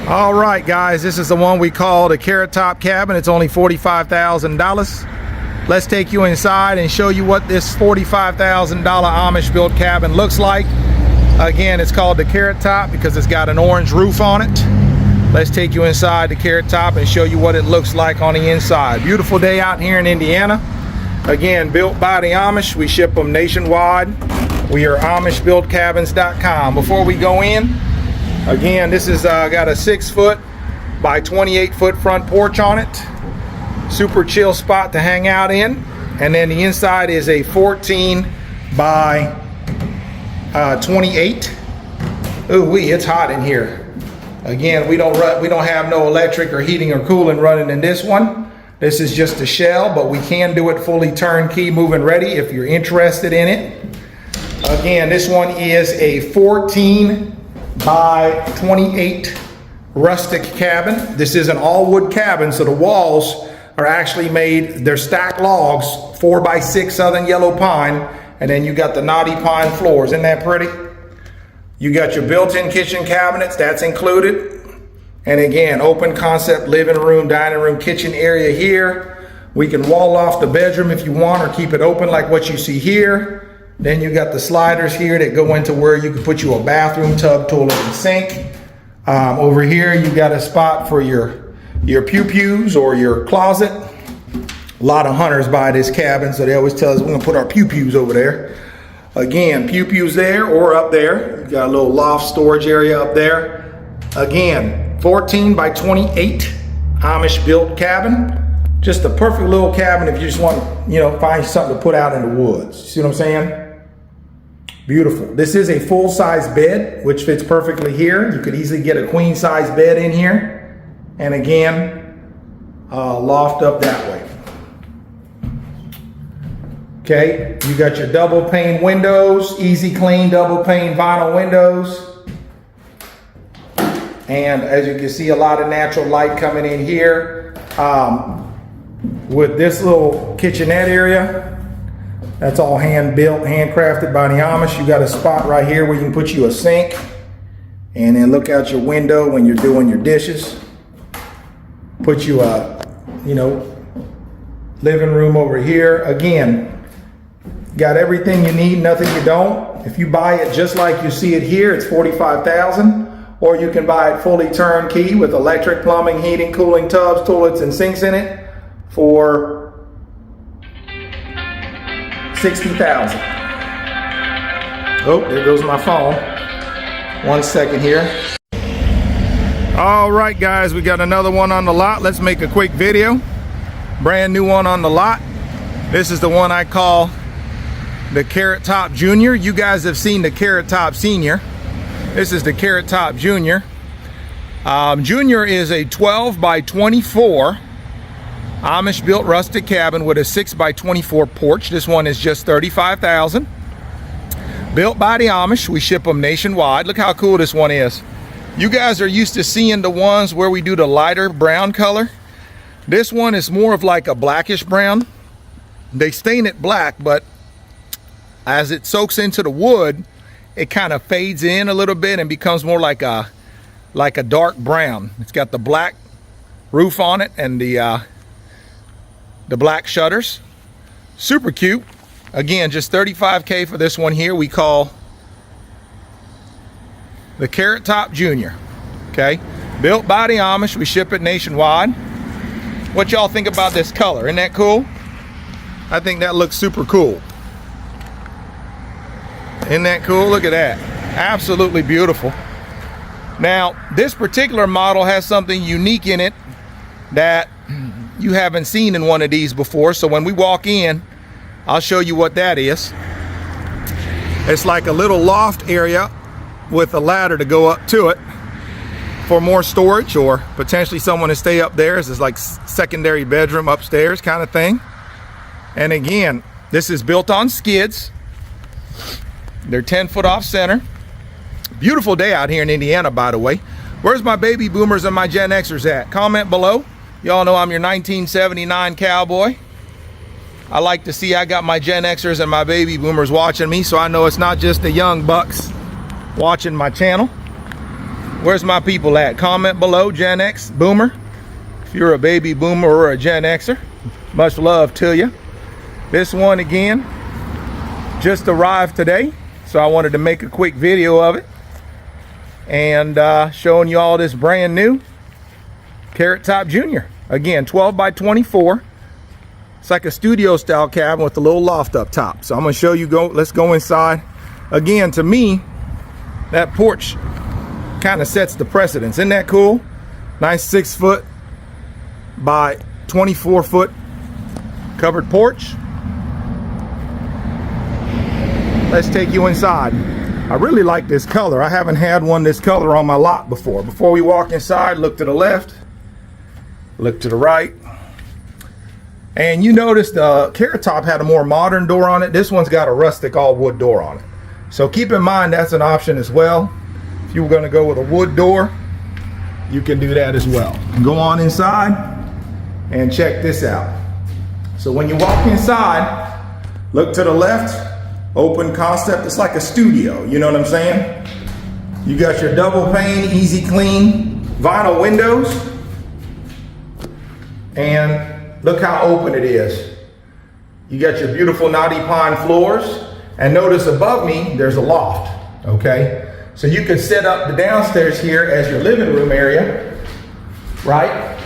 All right, guys, this is the one we call the Carrot Top cabin. It's only $45,000. Let's take you inside and show you what this $45,000 Amish built cabin looks like. Again, it's called the Carrot Top because it's got an orange roof on it. Let's take you inside the Carrot Top and show you what it looks like on the inside. Beautiful day out here in Indiana. Again, built by the Amish. We ship them nationwide. We are AmishBuiltCabins.com. Before we go in, again, this is got a 6-foot by 28-foot front porch on it. Super chill spot to hang out in. And then the inside is a 14 by 28. Ooh wee, it's hot in here. Again, we don't have no electric or heating or cooling running in this one. This is just a shell, but we can do it fully turnkey, move-in ready if you're interested in it. Again, this one is a 14 by 28 rustic cabin. This is an all wood cabin, so the walls are actually made, they're stacked logs, 4x6 southern yellow pine, and then you got the knotty pine floors. Isn't that pretty? You got your built-in kitchen cabinets, that's included. And again, open concept living room, dining room, kitchen area here. We can wall off the bedroom if you want or keep it open like what you see here. Then you got the sliders here that go into where you can put you a bathroom, tub, toilet, and sink. Over here, you got a spot for your pew-pews or your closet. A lot of hunters buy this cabin, so they always tell us we're gonna put our pew-pews over there. Again, pew-pews there or up there. You got a little loft storage area up there. Again, 14 by 28 Amish built cabin. Just a perfect little cabin if you just want to, find something to put out in the woods. You see what I'm saying? Beautiful. This is a full-size bed, which fits perfectly here. You could easily get a queen-size bed in here. And again, loft up that way. Okay, you got your double pane windows, easy clean double pane vinyl windows. And as you can see, a lot of natural light coming in here. With this little kitchenette area, that's all hand built, handcrafted by the Amish. You got a spot right here where you can put you a sink and then look out your window when you're doing your dishes. Put you a, living room over here. Again, got everything you need, nothing you don't. If you buy it just like you see it here, it's $45,000. Or you can buy it fully turnkey with electric, plumbing, heating, cooling, tubs, toilets, and sinks in it for $60,000. Oh, there goes my phone. 1 second here. All right, guys, we got another one on the lot. Let's make a quick video. Brand new one on the lot. This is the one I call the Carrot Top Junior. You guys have seen the Carrot Top Senior. This is the Carrot Top Junior. Junior is a 12 by 24 Amish built rustic cabin with a 6 by 24 porch. This one is just $35,000. Built by the Amish. We ship them nationwide. Look how cool this one is. You guys are used to seeing the ones where we do the lighter brown color. This one is more of like a blackish brown. They stain it black, but as it soaks into the wood, it kind of fades in a little bit and becomes more like a dark brown. It's got the black roof on it and the black shutters. Super cute. Again, just $35K for this one here. We call the Carrot Top Junior. Okay, built by the Amish. We ship it nationwide. What y'all think about this color? Isn't that cool? I think that looks super cool. Isn't that cool? Look at that. Absolutely beautiful. Now, this particular model has something unique in it that you haven't seen in one of these before. So when we walk in, I'll show you what that is. It's like a little loft area with a ladder to go up to it for more storage or potentially someone to stay up there. It's like secondary bedroom upstairs kind of thing. And again, this is built on skids. They're 10 foot off center. Beautiful day out here in Indiana, by the way. Where's my baby boomers and my Gen Xers at? Comment below. Y'all know I'm your 1979 cowboy. I like to see I got my Gen Xers and my baby boomers watching me, so I know it's not just the young bucks watching my channel. Where's my people at? Comment below, Gen X boomer. If you're a baby boomer or a Gen Xer, much love to you. This one again just arrived today, so I wanted to make a quick video of it and showing you all this brand new Carrot Top Junior. Again, 12 by 24. It's like a studio style cabin with a little loft up top. So I'm gonna show you, let's go inside. Again, to me, that porch kind of sets the precedence. Isn't that cool? Nice 6 foot by 24 foot covered porch. Let's take you inside. I really like this color. I haven't had one this color on my lot before. Before we walk inside, look to the left, look to the right. And you notice the Carrot Top had a more modern door on it. This one's got a rustic all wood door on it. So keep in mind that's an option as well. If you were gonna go with a wood door, you can do that as well. Go on inside and check this out. So when you walk inside, look to the left, open concept. It's like a studio, you know what I'm saying? You got your double pane, easy clean vinyl windows. And look how open it is. You got your beautiful knotty pine floors. And notice above me, there's a loft, okay? So you could set up the downstairs here as your living room area, right?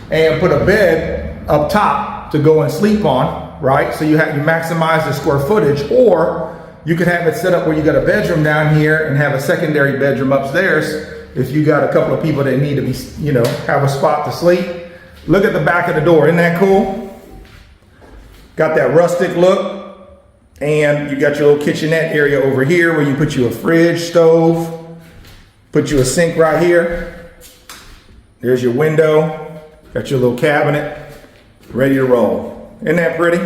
And put a bed up top to go and sleep on, right? So you maximize the square footage, or you could have it set up where you got a bedroom down here and have a secondary bedroom upstairs if you got a couple of people that need to be, you know, have a spot to sleep. Look at the back of the door, isn't that cool? Got that rustic look. And you got your little kitchenette area over here where you put you a fridge, stove, put you a sink right here. There's your window, got your little cabinet, ready to roll. Isn't that pretty?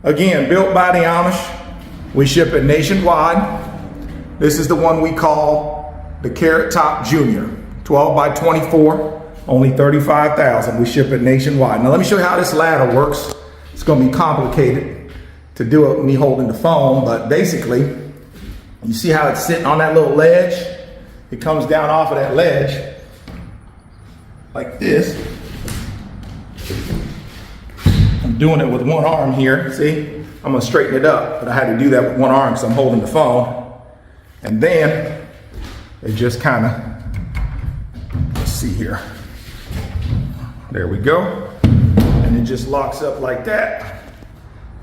Again, built by the Amish. We ship it nationwide. This is the one we call the Carrot Top Junior, 12 by 24, only $35,000. We ship it nationwide. Now let me show you how this ladder works. It's gonna be complicated to do it with me holding the phone, but basically, you see how it's sitting on that little ledge? It comes down off of that ledge like this. I'm doing it with one arm here, see? I'm gonna straighten it up, but I had to do that with one arm because I'm holding the phone. And then, it just kinda, let's see here. There we go. And it just locks up like that.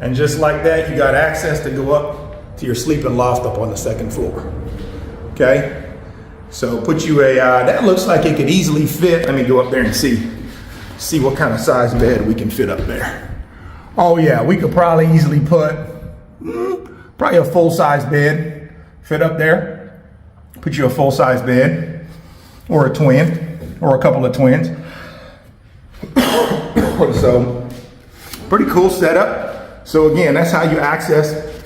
And just like that, you got access to go up to your sleeping loft up on the second floor. Okay? So put you a, that looks like it could easily fit. Let me go up there and see what kind of size bed we can fit up there. Oh yeah, we could probably easily put, probably a full-size bed fit up there. Put you a full-size bed, or a twin, or a couple of twins. So, pretty cool setup. So again, that's how you access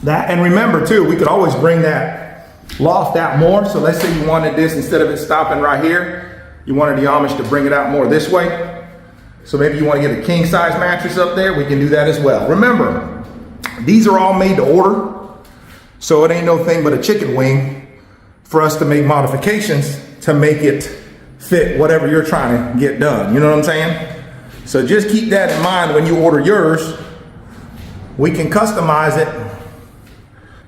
that. And remember too, we could always bring that loft out more. So let's say you wanted this, instead of it stopping right here, you wanted the Amish to bring it out more this way. So maybe you want to get a king size mattress up there, we can do that as well. Remember, these are all made to order. So it ain't no thing but a chicken wing for us to make modifications to make it fit whatever you're trying to get done. You know what I'm saying? So just keep that in mind when you order yours. We can customize it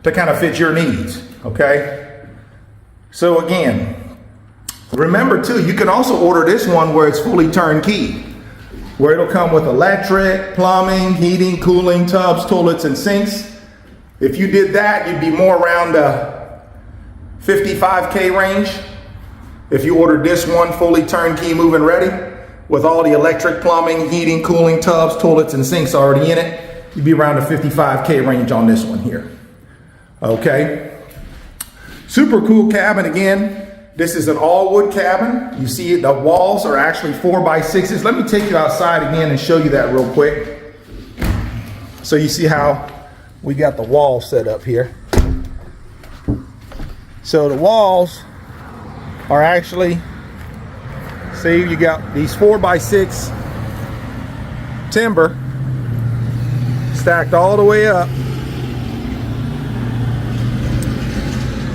to kind of fit your needs, okay? So again, remember too, you can also order this one where it's fully turnkey, where it'll come with electric, plumbing, heating, cooling, tubs, toilets, and sinks. If you did that, you'd be more around the 55K range. If you ordered this one fully turnkey, move-in ready, with all the electric, plumbing, heating, cooling, tubs, toilets, and sinks already in it, you'd be around the 55K range on this one here. Okay. Super cool cabin again. This is an all wood cabin. You see it, the walls are actually 4x6s. Let me take you outside again and show you that real quick. So you see how we got the wall set up here. So the walls are actually, see, you got these 4x6 timber stacked all the way up.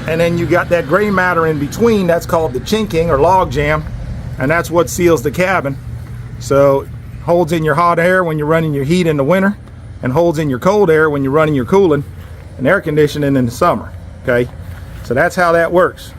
and then you got that gray matter in between. That's called the chinking or log jam, and that's what seals the cabin. So it holds in your hot air when you're running your heat in the winter, and holds in your cold air when you're running your cooling and air conditioning in the summer. Okay, so that's how that works.